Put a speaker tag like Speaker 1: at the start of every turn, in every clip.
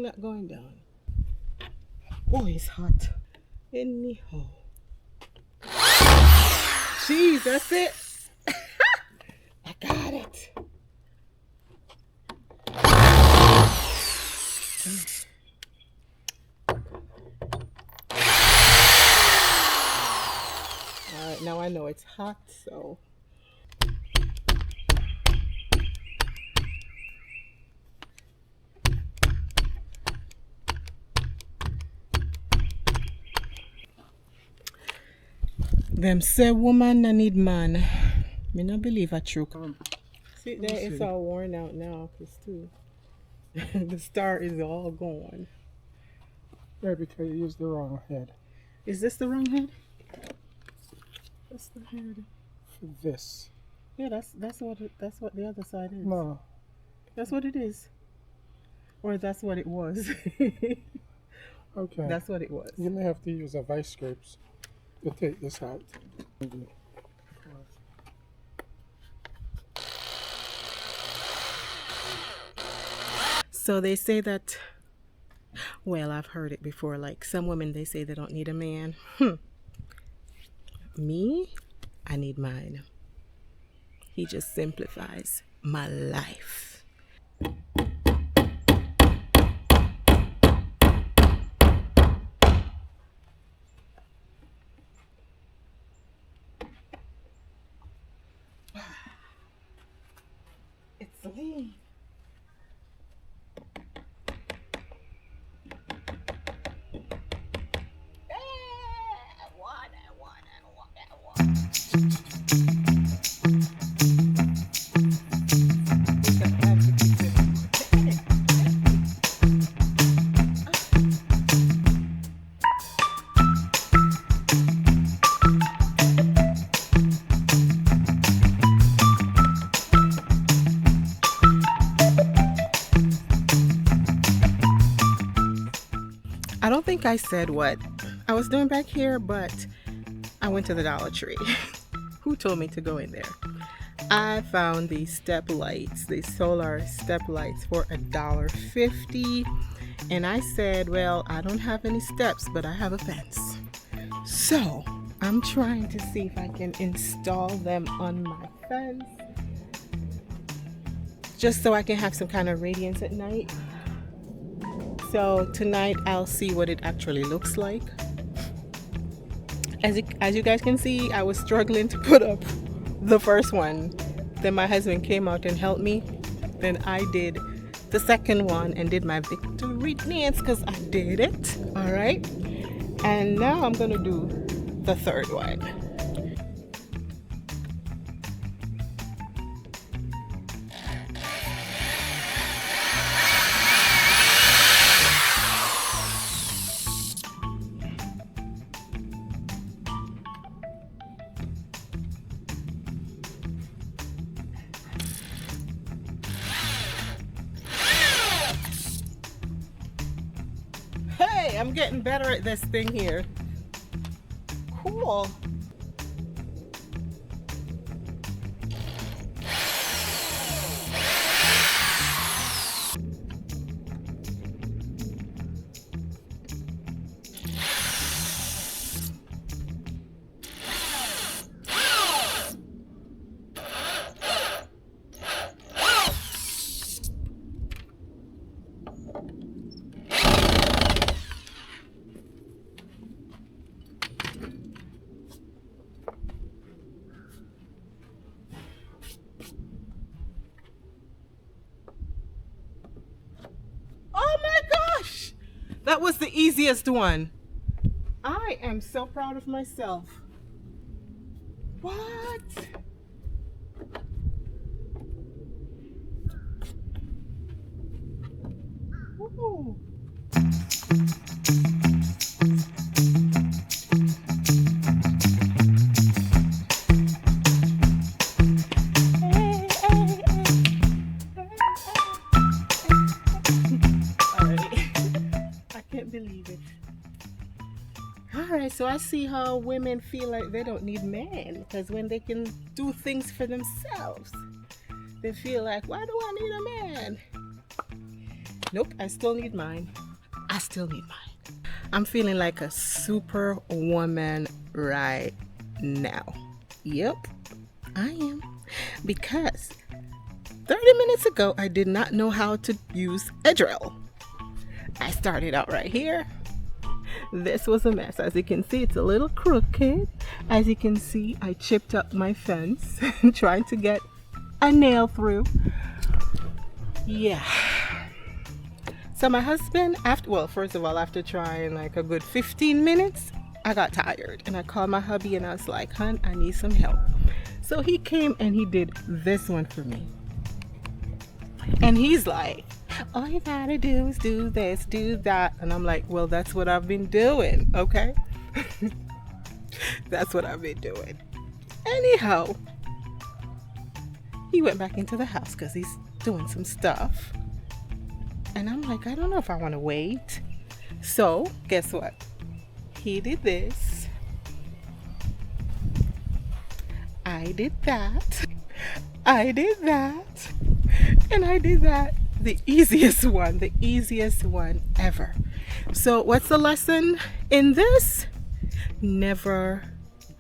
Speaker 1: not going down. Oh, it's hot. Anyhow. Jeez, that's it. I got it. Alright, now I know it's hot, so. Them say woman I need man. Me not believe a true. See there, it's all worn out now, cause too. The star is all gone.
Speaker 2: Yeah, because you used the wrong head.
Speaker 1: Is this the wrong head? That's the head.
Speaker 2: For this.
Speaker 1: Yeah, that's what the other side is.
Speaker 2: No.
Speaker 1: That's what it is. Or that's what it was.
Speaker 2: Okay.
Speaker 1: That's what it was.
Speaker 2: You may have to use a vice scrapes to take this out.
Speaker 1: So they say that, well, I've heard it before, like some women, they say they don't need a man. Me, I need mine. He just simplifies my life. It's lean. I don't think I said what I was doing back here, but I went to the Dollar Tree. Who told me to go in there? I found these step lights, these solar step lights for $1.50. And I said, well, I don't have any steps, but I have a fence. So I'm trying to see if I can install them on my fence, just so I can have some kind of radiance at night. So tonight I'll see what it actually looks like. As you guys can see, I was struggling to put up the first one. Then my husband came out and helped me. Then I did the second one and did my victory dance because I did it. All right. And now I'm gonna do the third one. Hey, I'm getting better at this thing here. Cool. That was the easiest one. I am so proud of myself. What? Ooh. Alright, so I see how women feel like they don't need men, because when they can do things for themselves, they feel like, why do I need a man? Nope, I still need mine. I still need mine. I'm feeling like a superwoman right now. Yep, I am. Because 30 minutes ago, I did not know how to use a drill. I started out right here. This was a mess. As you can see, it's a little crooked. As you can see, I chipped up my fence trying to get a nail through. Yeah. So my husband, first of all, after trying like a good 15 minutes, I got tired and I called my hubby and I was like, "Hun, I need some help." So he came and he did this one for me. And he's like, "All you gotta do is do this, do that." And I'm like, "Well, that's what I've been doing, okay?" That's what I've been doing. Anyhow, he went back into the house because he's doing some stuff. And I'm like, I don't know if I want to wait. So, guess what? He did this. I did that. I did that. And I did that. The easiest one ever. So, what's the lesson in this? Never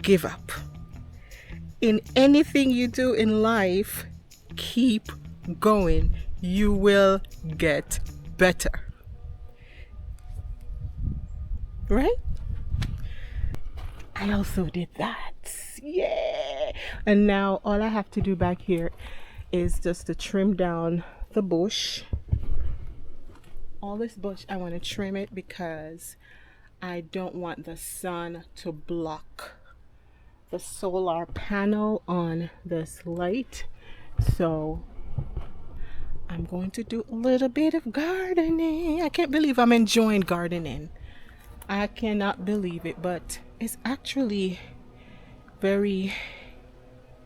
Speaker 1: give up. In anything you do in life, keep going. You will get better. Right? I also did that. Yeah. And now all I have to do back here is just to trim down the bush. All this bush, I want to trim it because I don't want the sun to block the solar panel on this light. So I'm going to do a little bit of gardening. I can't believe I'm enjoying gardening. I cannot believe it, but it's actually very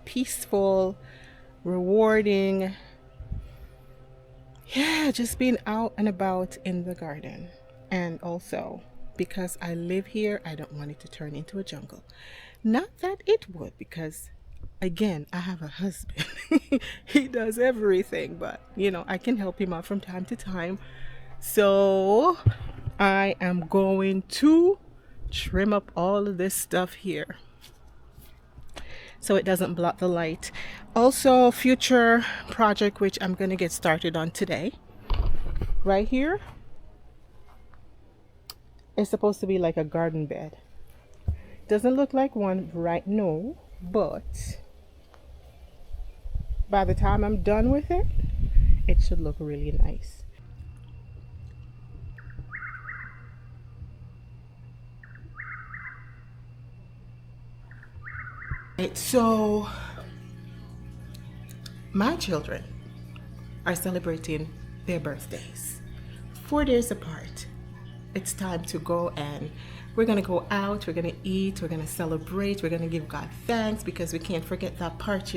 Speaker 1: peaceful, rewarding. Yeah, just being out and about in the garden. And also, because I live here, I don't want it to turn into a jungle. Not that it would, because again, I have a husband. He does everything, but I can help him out from time to time. So I am going to trim up all of this stuff here so it doesn't block the light. Also, future project which I'm going to get started on today. Right here is supposed to be like a garden bed. Doesn't look like one right now, but by the time I'm done with it, it should look really nice. So my children are celebrating their birthdays 4 days apart. It's time to go, and we're going to go out, we're going to eat, we're going to celebrate, we're going to give God thanks, because we can't forget that part,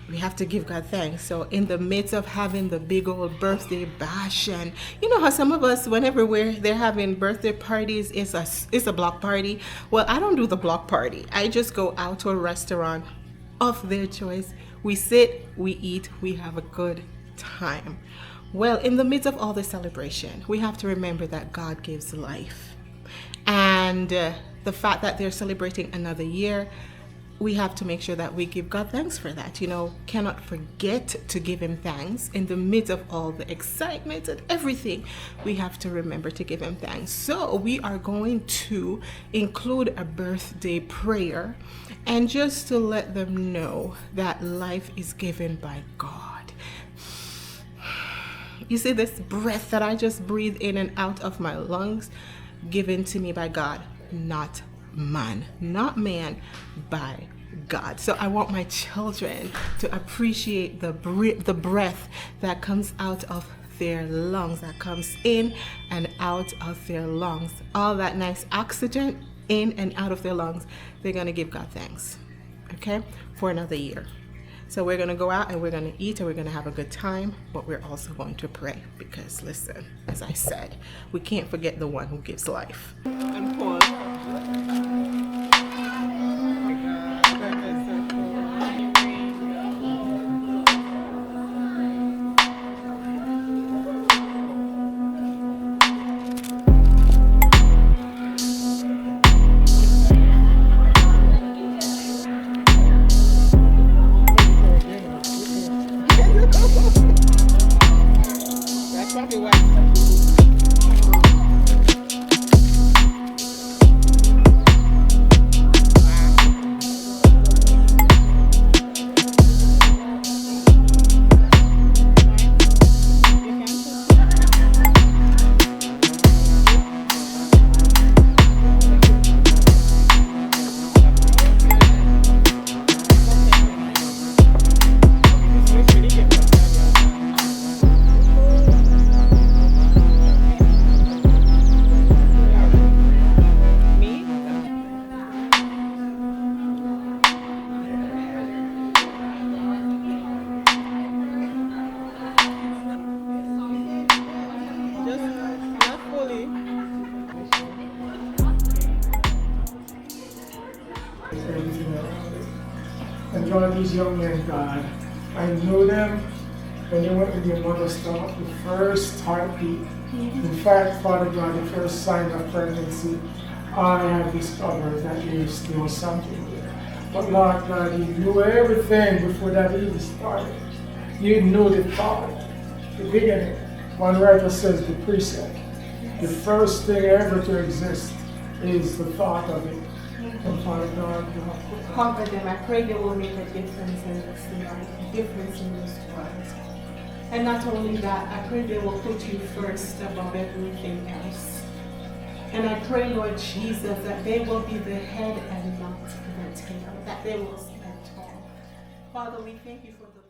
Speaker 1: we have to give God thanks. So in the midst of having the big old birthday bash, and how some of us, whenever they're having birthday parties, it's a block party. Well, I don't do the block party. I just go out to a restaurant of their choice. We sit, we eat, we have a good time. Well, in the midst of all the celebration, we have to remember that God gives life. And the fact that they're celebrating another year, we have to make sure that we give God thanks for that. Cannot forget to give him thanks in the midst of all the excitement and everything. We have to remember to give him thanks. So we are going to include a birthday prayer, and just to let them know that life is given by God. You see this breath that I just breathe in and out of my lungs, given to me by God, not man, by God. So I want my children to appreciate the breath that comes out of their lungs, that comes in and out of their lungs. All that nice oxygen in and out of their lungs. They're going to give God thanks, okay, for another year. So we're going to go out and we're going to eat and we're going to have a good time, but we're also going to pray, because listen, as I said, we can't forget the one who gives life. And pause.
Speaker 2: And Lord, these young men, God, I know them when they went with their mother's stomach, the first heartbeat. In fact, Father God, the first sign of pregnancy, I have discovered that there is still something there. But Lord God, you knew everything before that even started. You knew the thought, the beginning. One writer says the precept. The first thing ever to exist is the thought of it. And Father God,
Speaker 1: Conquer them. I pray they will make a difference in this life, a difference in this world. And not only that, I pray they will put you first above everything else. And I pray, Lord Jesus, that they will be the head and not the tail, that they will stand tall. Father, we thank you for the